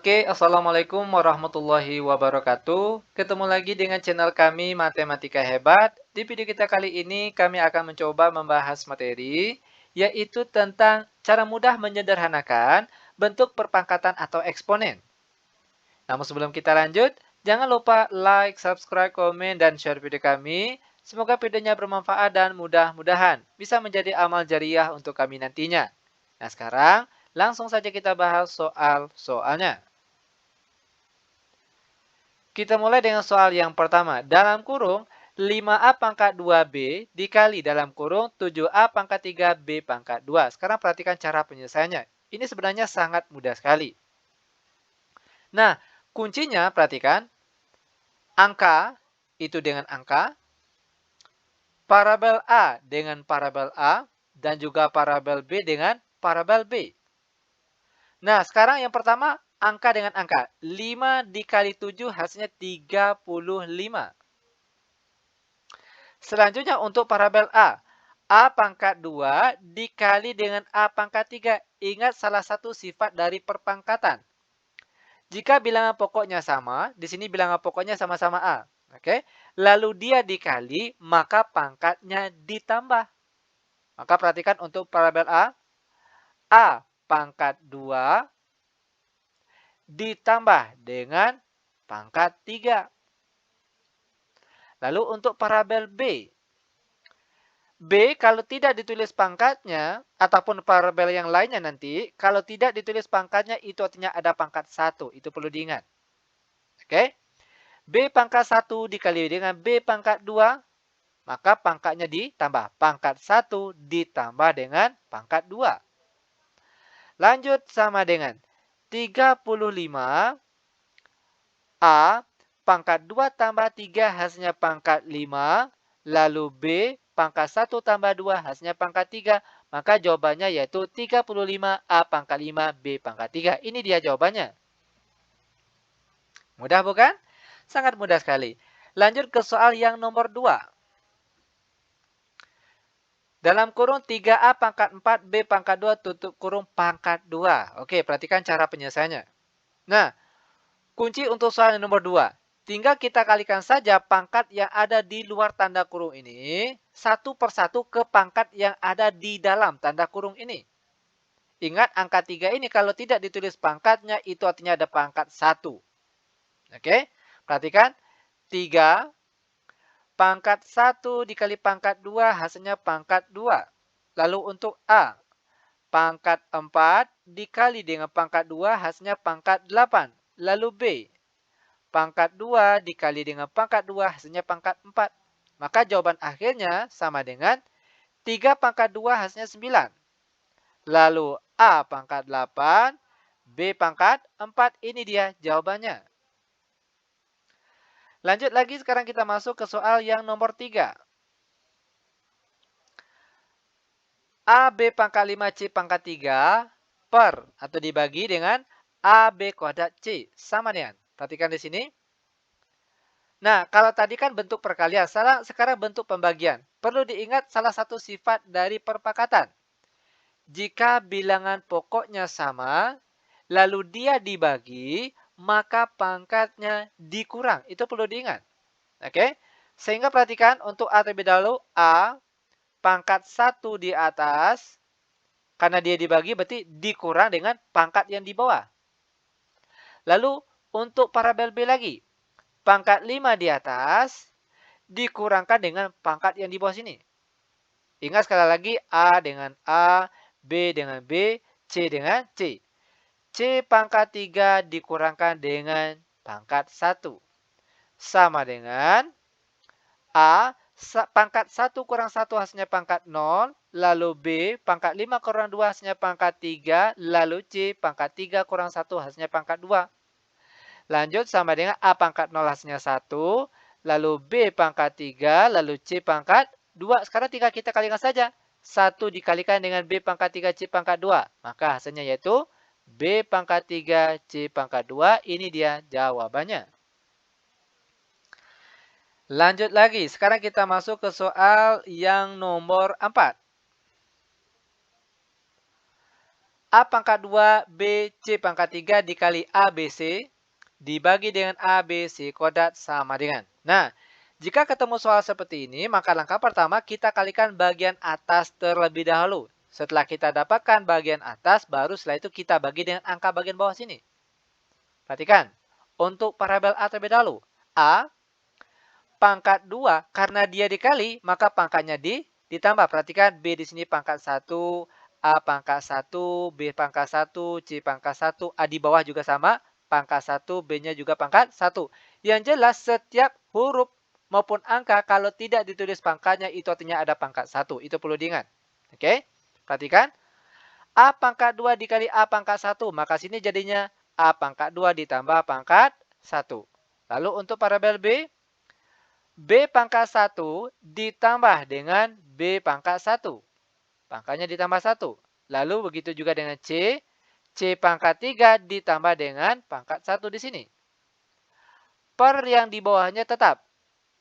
Oke, Assalamualaikum warahmatullahi wabarakatuh. Ketemu lagi dengan channel kami Matematika Hebat. Di video kita kali ini kami akan mencoba membahas materi, yaitu tentang cara mudah menyederhanakan bentuk perpangkatan atau eksponen. Namun sebelum kita lanjut, jangan lupa like, subscribe, komen, dan share video kami. Semoga videonya bermanfaat dan mudah-mudahan bisa menjadi amal jariah untuk kami nantinya. Nah sekarang, langsung saja kita bahas soal-soalnya. Kita mulai dengan soal yang pertama. Dalam kurung, 5A pangkat 2B dikali dalam kurung 7A pangkat 3B pangkat 2. Sekarang perhatikan cara penyelesaiannya. Ini sebenarnya sangat mudah sekali. Nah, kuncinya perhatikan. Angka itu dengan angka. Parabel A dengan parabel A. Dan juga parabel B dengan parabel B. Nah, sekarang yang pertama, angka dengan angka. 5 dikali 7 hasilnya 35. Selanjutnya untuk parabel A. A pangkat 2 dikali dengan A pangkat 3. Ingat salah satu sifat dari perpangkatan. Jika bilangan pokoknya sama, di sini bilangan pokoknya sama-sama A. Oke? Lalu dia dikali, maka pangkatnya ditambah. Maka perhatikan untuk parabel A. A pangkat 2 ditambah dengan pangkat 3. Lalu untuk parabel B. B kalau tidak ditulis pangkatnya, ataupun parabel yang lainnya nanti, kalau tidak ditulis pangkatnya itu artinya ada pangkat 1. Itu perlu diingat. Oke? B pangkat 1 dikali dengan B pangkat 2, maka pangkatnya ditambah. Pangkat 1 ditambah dengan pangkat 2. Lanjut sama dengan 35 A pangkat 2 tambah 3 hasilnya pangkat 5. Lalu B pangkat 1 tambah 2 hasilnya pangkat 3. Maka jawabannya yaitu 35 A pangkat 5 B pangkat 3. Ini dia jawabannya. Mudah bukan? Sangat mudah sekali. Lanjut ke soal yang nomor 2. Dalam kurung 3A pangkat 4 B pangkat 2 tutup kurung pangkat 2. Oke, perhatikan cara penyelesaiannya. Nah, kunci untuk soal yang nomor 2. Tinggal kita kalikan saja pangkat yang ada di luar tanda kurung ini satu persatu ke pangkat yang ada di dalam tanda kurung ini. Ingat angka 3 ini kalau tidak ditulis pangkatnya itu artinya ada pangkat 1. Oke, perhatikan 3 pangkat 1 dikali pangkat 2 hasilnya pangkat 2. Lalu untuk A, pangkat 4 dikali dengan pangkat 2 hasilnya pangkat 8. Lalu B, pangkat 2 dikali dengan pangkat 2 hasilnya pangkat 4. Maka jawaban akhirnya sama dengan 3 pangkat 2 hasilnya 9. Lalu A pangkat 8, B pangkat 4. Ini dia jawabannya. Lanjut lagi sekarang kita masuk ke soal yang nomor 3. AB pangkat 5 C pangkat 3 per atau dibagi dengan AB kuadrat C sama dengan. Perhatikan di sini. Nah, kalau tadi kan bentuk perkalian, sekarang bentuk pembagian. Perlu diingat salah satu sifat dari perpangkatan. Jika bilangan pokoknya sama, lalu dia dibagi, maka pangkatnya dikurang. Itu perlu diingat. Oke? Sehingga perhatikan untuk A terlebih dahulu, A pangkat 1 di atas, karena dia dibagi berarti dikurang dengan pangkat yang di bawah. Lalu untuk parabel B lagi, pangkat 5 di atas dikurangkan dengan pangkat yang di bawah sini. Ingat sekali lagi A dengan A, B dengan B, C dengan C. C pangkat 3 dikurangkan dengan pangkat 1. Sama dengan A pangkat 1 kurang 1 hasilnya pangkat 0. Lalu B pangkat 5 kurang 2 hasilnya pangkat 3. Lalu C pangkat 3 kurang 1 hasilnya pangkat 2. Lanjut sama dengan A pangkat 0 hasilnya 1. Lalu B pangkat 3. Lalu C pangkat 2. Sekarang tinggal kita kalikan saja. 1 dikalikan dengan B pangkat 3 C pangkat 2. Maka hasilnya yaitu B pangkat 3 C pangkat 2. Ini dia jawabannya. Lanjut lagi. Sekarang kita masuk ke soal yang nomor 4. A pangkat 2 B C pangkat 3 dikali A B C dibagi dengan A B C kuadrat sama dengan. Nah, jika ketemu soal seperti ini, maka langkah pertama kita kalikan bagian atas terlebih dahulu. Setelah kita dapatkan bagian atas, baru setelah itu kita bagi dengan angka bagian bawah sini. Perhatikan, untuk parabel A terlebih dahulu. A pangkat 2, karena dia dikali, maka pangkatnya ditambah. Perhatikan, B di sini pangkat 1, A pangkat 1, B pangkat 1, C pangkat 1, A di bawah juga sama, pangkat 1, B-nya juga pangkat 1. Yang jelas, setiap huruf maupun angka, kalau tidak ditulis pangkatnya, itu artinya ada pangkat 1. Itu perlu diingat. Oke, perhatikan. A pangkat 2 dikali A pangkat 1, maka sini jadinya A pangkat 2 ditambah pangkat 1. Lalu untuk parabel B, B pangkat 1 ditambah dengan B pangkat 1. Pangkatnya ditambah 1. Lalu begitu juga dengan C. C pangkat 3 ditambah dengan pangkat 1 di sini. Per yang di bawahnya tetap.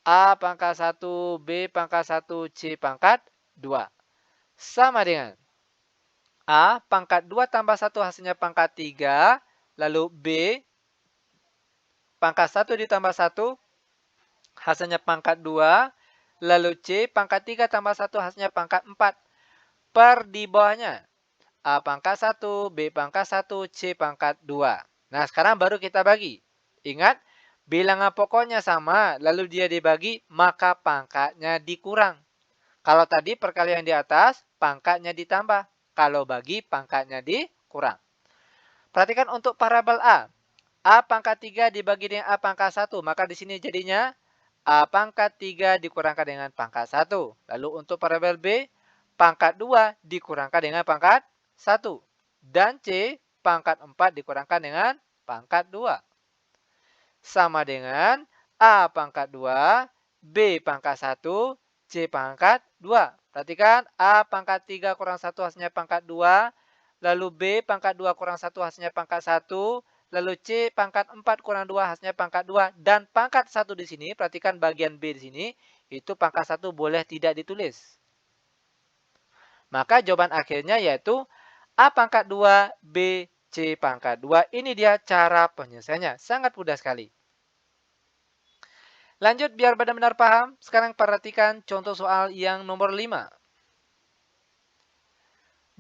A pangkat 1, B pangkat 1, C pangkat 2. Sama dengan A pangkat 2 tambah 1 hasilnya pangkat 3. Lalu B pangkat 1 ditambah 1 hasilnya pangkat 2. Lalu C pangkat 3 tambah 1 hasilnya pangkat 4. Per di bawahnya. A pangkat 1, B pangkat 1, C pangkat 2. Nah, sekarang baru kita bagi. Ingat, bilangan pokoknya sama, lalu dia dibagi, maka pangkatnya dikurang. Kalau tadi perkalian di atas, pangkatnya ditambah. Kalau bagi, pangkatnya dikurang. Perhatikan untuk parabel A. A pangkat 3 dibagi dengan A pangkat 1, maka di sini jadinya A pangkat 3 dikurangkan dengan pangkat 1. Lalu untuk parabel B, pangkat 2 dikurangkan dengan pangkat 1. Dan C, pangkat 4 dikurangkan dengan pangkat 2. Sama dengan A pangkat 2, B pangkat 1, C pangkat 2. Perhatikan, A pangkat 3 kurang 1 hasilnya pangkat 2. Lalu B pangkat 2 kurang 1 hasilnya pangkat 1. Lalu C pangkat 4 kurang 2 hasilnya pangkat 2. Dan pangkat 1 di sini, perhatikan bagian B di sini, itu pangkat 1 boleh tidak ditulis. Maka jawaban akhirnya yaitu A pangkat 2, B, C pangkat 2. Ini dia cara penyelesaiannya. Sangat mudah sekali. Lanjut biar benar-benar paham. Sekarang perhatikan contoh soal yang nomor 5.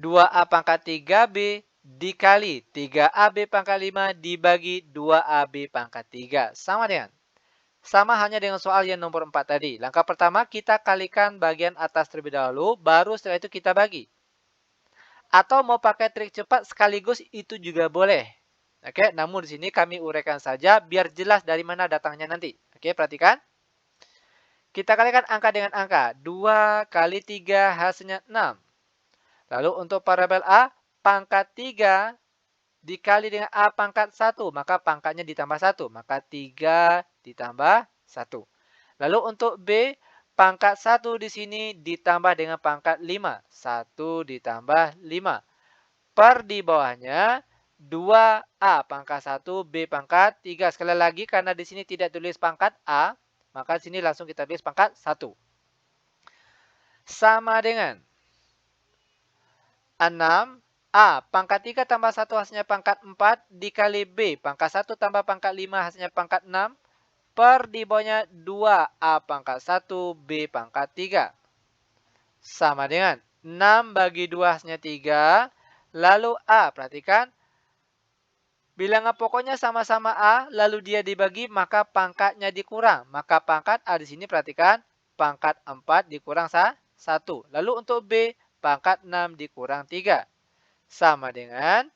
2A pangkat 3B dikali 3AB pangkat 5 dibagi 2AB pangkat 3. Sama dengan? Sama hanya dengan soal yang nomor 4 tadi. Langkah pertama kita kalikan bagian atas terlebih dahulu, baru setelah itu kita bagi. Atau mau pakai trik cepat sekaligus itu juga boleh. Oke, namun di sini kami uraikan saja biar jelas dari mana datangnya nanti. Oke, perhatikan. Kita kalikan angka dengan angka. 2 kali 3 hasilnya 6. Lalu untuk parabel A, pangkat 3 dikali dengan A pangkat 1. Maka pangkatnya ditambah 1. Maka 3 ditambah 1. Lalu untuk B, pangkat 1 di sini ditambah dengan pangkat 5. 1 ditambah 5. Per di bawahnya 2A pangkat 1, B pangkat 3. Sekali lagi karena di sini tidak tulis pangkat A, maka di sini langsung kita tulis pangkat 1. Sama dengan 6A pangkat 3 tambah 1 hasilnya pangkat 4 dikali B pangkat 1 tambah pangkat 5 hasilnya pangkat 6. Per di bawahnya 2A pangkat 1, B pangkat 3. Sama dengan 6 bagi 2 hasilnya 3. Lalu A, perhatikan. Bilangan pokoknya sama-sama A, lalu dia dibagi, maka pangkatnya dikurang. Maka pangkat A di sini, perhatikan, pangkat 4 dikurang 1. Lalu untuk B, pangkat 6 dikurang 3. Sama dengan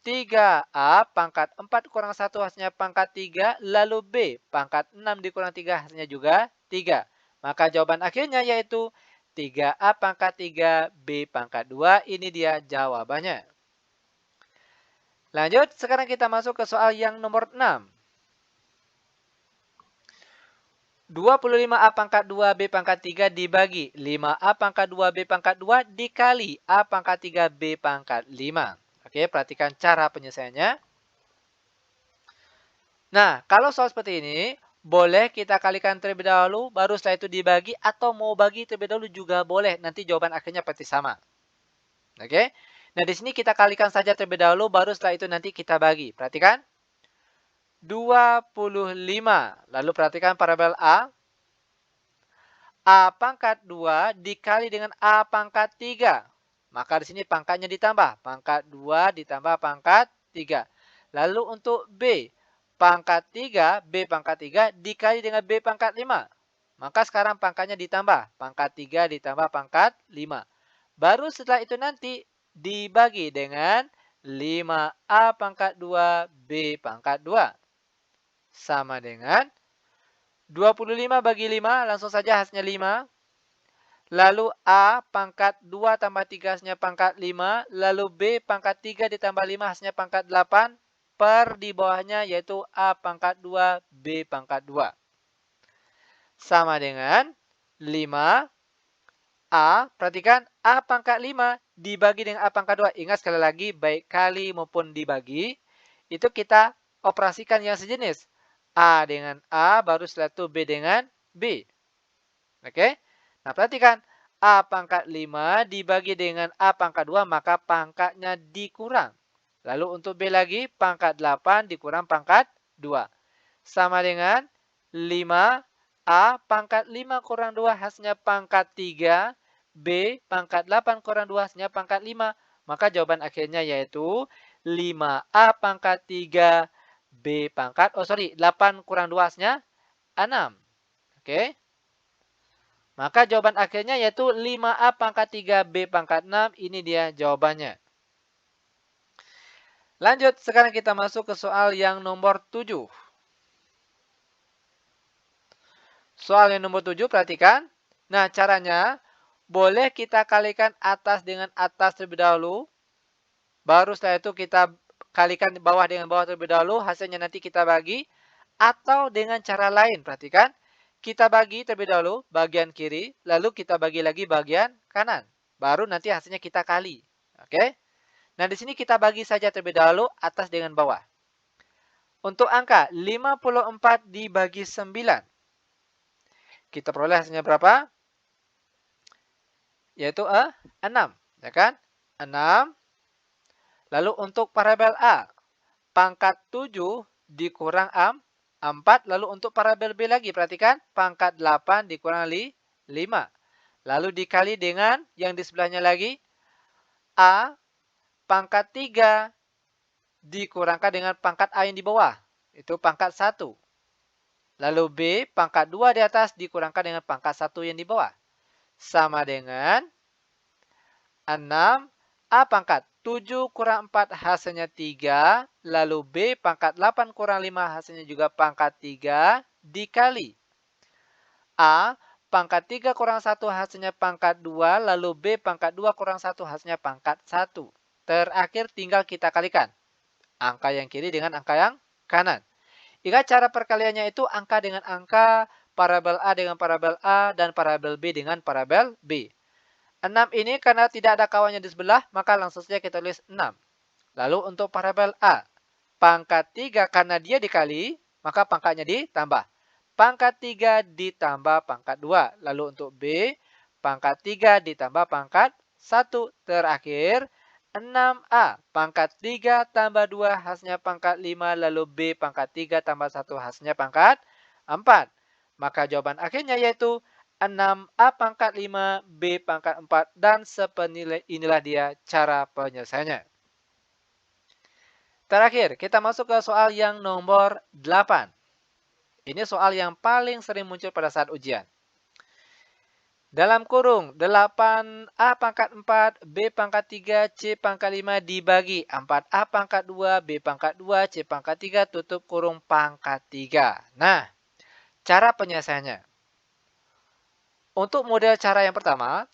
3A pangkat 4 kurang 1 hasilnya pangkat 3. Lalu B pangkat 6 dikurang 3 hasilnya juga 3. Maka jawaban akhirnya yaitu 3A pangkat 3, B pangkat 2. Ini dia jawabannya. Lanjut, sekarang kita masuk ke soal yang nomor 6. 25A pangkat 2, B pangkat 3 dibagi 5A pangkat 2, B pangkat 2 dikali A pangkat 3, B pangkat 5. Oke, perhatikan cara penyelesaiannya. Nah, kalau soal seperti ini, boleh kita kalikan terlebih dahulu, baru setelah itu dibagi, atau mau bagi terlebih dahulu juga boleh. Nanti jawaban akhirnya pasti sama. Oke, Nah, di sini kita kalikan saja terlebih dahulu, baru setelah itu nanti kita bagi. Perhatikan. 25. Lalu perhatikan parabel A. A pangkat 2 dikali dengan A pangkat 3. Maka di sini pangkatnya ditambah. Pangkat 2 ditambah pangkat 3. Lalu untuk B. Pangkat 3, B pangkat 3 dikali dengan B pangkat 5. Maka sekarang pangkatnya ditambah. Pangkat 3 ditambah pangkat 5. Baru setelah itu nanti dibagi dengan 5A pangkat 2, B pangkat 2. Sama dengan 25 bagi 5, langsung saja hasilnya 5. Lalu A pangkat 2 tambah 3 hasilnya pangkat 5. Lalu B pangkat 3 ditambah 5 hasilnya pangkat 8. Per di bawahnya yaitu A pangkat 2, B pangkat 2. Sama dengan 5. A, perhatikan A pangkat 5 dibagi dengan A pangkat 2. Ingat sekali lagi, baik kali maupun dibagi, itu kita operasikan yang sejenis. A dengan A, baru setelah itu B dengan B. Oke? Nah, perhatikan. A pangkat 5 dibagi dengan A pangkat 2, maka pangkatnya dikurang. Lalu untuk B lagi, pangkat 8 dikurang pangkat 2. Sama dengan 5. A pangkat 5 kurang 2 hasilnya pangkat 3. B pangkat 8 kurang 2 hasilnya pangkat 5. Maka jawaban akhirnya yaitu 5A pangkat 3. B pangkat, 8 kurang 2 hasilnya 6. Oke. Maka jawaban akhirnya yaitu 5A pangkat 3. B pangkat 6. Ini dia jawabannya. Lanjut, sekarang kita masuk ke soal yang nomor 7. Soal yang nomor 7, perhatikan. Nah, caranya, boleh kita kalikan atas dengan atas terlebih dahulu. Baru setelah itu kita kalikan bawah dengan bawah terlebih dahulu. Hasilnya nanti kita bagi. Atau dengan cara lain, perhatikan. Kita bagi terlebih dahulu bagian kiri. Lalu kita bagi lagi bagian kanan. Baru nanti hasilnya kita kali. Oke? Nah, di sini kita bagi saja terlebih dahulu atas dengan bawah. Untuk angka 54 dibagi 9. Kita peroleh hasilnya berapa? Yaitu 6. Ya kan? 6. Lalu untuk parabel A. Pangkat 7 dikurang 4. Lalu untuk parabel B lagi. Perhatikan. Pangkat 8 dikurang 5. Lalu dikali dengan yang di sebelahnya lagi. A pangkat 3 dikurangkan dengan pangkat A yang di bawah. Itu pangkat 1. Lalu B pangkat 2 di atas dikurangkan dengan pangkat 1 yang di bawah. Sama dengan 6. A pangkat 7 kurang 4 hasilnya 3. Lalu B pangkat 8 kurang 5 hasilnya juga pangkat 3. Dikali A pangkat 3 kurang 1 hasilnya pangkat 2. Lalu B pangkat 2 kurang 1 hasilnya pangkat 1. Terakhir tinggal kita kalikan. Angka yang kiri dengan angka yang kanan. Ingat cara perkaliannya itu angka dengan angka, parabel A dengan parabel A, dan parabel B dengan parabel B. 6 ini karena tidak ada kawannya di sebelah, maka langsung saja kita tulis 6. Lalu untuk parabel A, pangkat 3 karena dia dikali, maka pangkatnya ditambah. Pangkat 3 ditambah pangkat 2. Lalu untuk B, pangkat 3 ditambah pangkat 1. Terakhir, 6A. Pangkat 3 tambah 2 hasilnya pangkat 5. Lalu B pangkat 3 tambah 1 hasilnya pangkat 4. Maka jawaban akhirnya yaitu 6A pangkat 5, B pangkat 4. Dan sepenilai inilah dia cara penyelesaiannya. Terakhir, kita masuk ke soal yang nomor 8. Ini soal yang paling sering muncul pada saat ujian. Dalam kurung 8A pangkat 4, B pangkat 3, C pangkat 5 dibagi 4A pangkat 2, B pangkat 2, C pangkat 3, tutup kurung pangkat 3. Nah, cara penyelesaiannya. Untuk model cara yang pertama,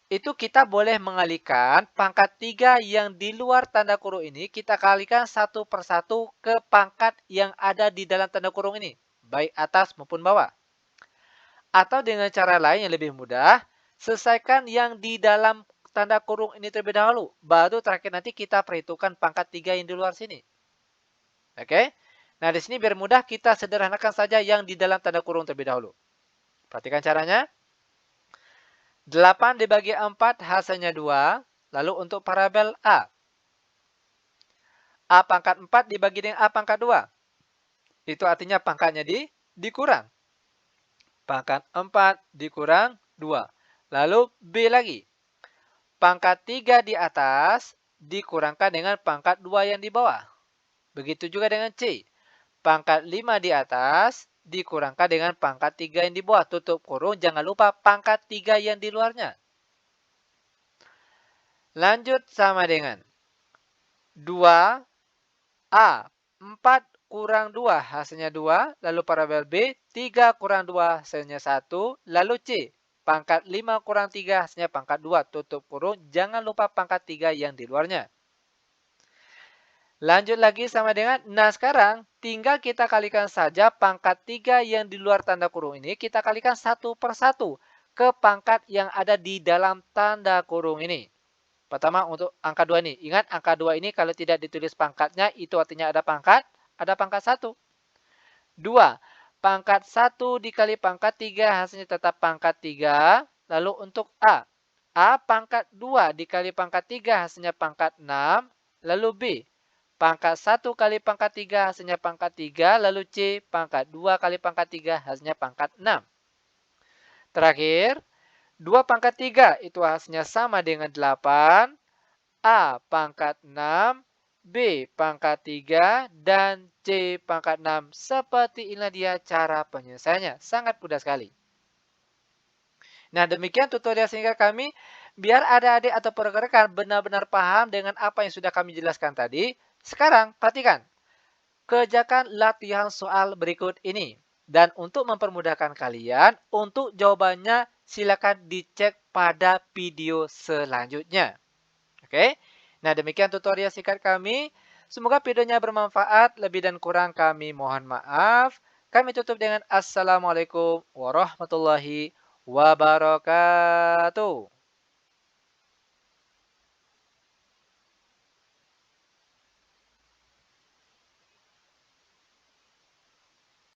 itu kita boleh mengalihkan pangkat 3 yang di luar tanda kurung ini, kita kalikan satu persatu ke pangkat yang ada di dalam tanda kurung ini, baik atas maupun bawah. Atau dengan cara lain yang lebih mudah, selesaikan yang di dalam tanda kurung ini terlebih dahulu. Baru terakhir nanti kita perhitungkan pangkat 3 yang di luar sini. Oke? Nah, di sini biar mudah kita sederhanakan saja yang di dalam tanda kurung terlebih dahulu. Perhatikan caranya. 8 dibagi 4 hasilnya 2. Lalu untuk parabel A. A pangkat 4 dibagi dengan A pangkat 2. Itu artinya pangkatnya dikurang. Pangkat 4 dikurang 2. Lalu B lagi. Pangkat 3 di atas dikurangkan dengan pangkat 2 yang di bawah. Begitu juga dengan C. Pangkat 5 di atas dikurangkan dengan pangkat 3 yang di bawah. Tutup kurung, jangan lupa pangkat 3 yang di luarnya. Lanjut sama dengan 2A. 4 kurang 2 hasilnya 2. Lalu parabel B. 3 kurang 2 hasilnya 1. Lalu C. Pangkat 5 kurang 3 hasilnya pangkat 2. Tutup kurung. Jangan lupa pangkat 3 yang di luarnya. Lanjut lagi sama dengan, nah sekarang tinggal kita kalikan saja pangkat 3 yang di luar tanda kurung ini. Kita kalikan satu per satu ke pangkat yang ada di dalam tanda kurung ini. Pertama untuk angka 2 ini. Ingat angka 2 ini kalau tidak ditulis pangkatnya itu artinya ada pangkat 1. 2. Pangkat 1 dikali pangkat 3 hasilnya tetap pangkat 3. Lalu untuk A. A pangkat 2 dikali pangkat 3 hasilnya pangkat 6. Lalu B. Pangkat 1 kali pangkat 3 hasilnya pangkat 3. Lalu C. Pangkat 2 kali pangkat 3 hasilnya pangkat 6. Terakhir. 2 pangkat 3 itu hasilnya sama dengan 8. A pangkat 6. B pangkat 3. Dan C pangkat 6. Seperti inilah dia cara penyelesaiannya. Sangat mudah sekali. Nah, demikian tutorial singkat kami. Biar adik-adik atau rekan-rekan benar-benar paham dengan apa yang sudah kami jelaskan tadi. Sekarang, perhatikan. Kerjakan latihan soal berikut ini. Dan untuk mempermudahkan kalian, untuk jawabannya silakan dicek pada video selanjutnya. Oke? Nah, demikian tutorial singkat kami. Semoga videonya bermanfaat. Lebih dan kurang kami mohon maaf. Kami tutup dengan Assalamualaikum warahmatullahi wabarakatuh.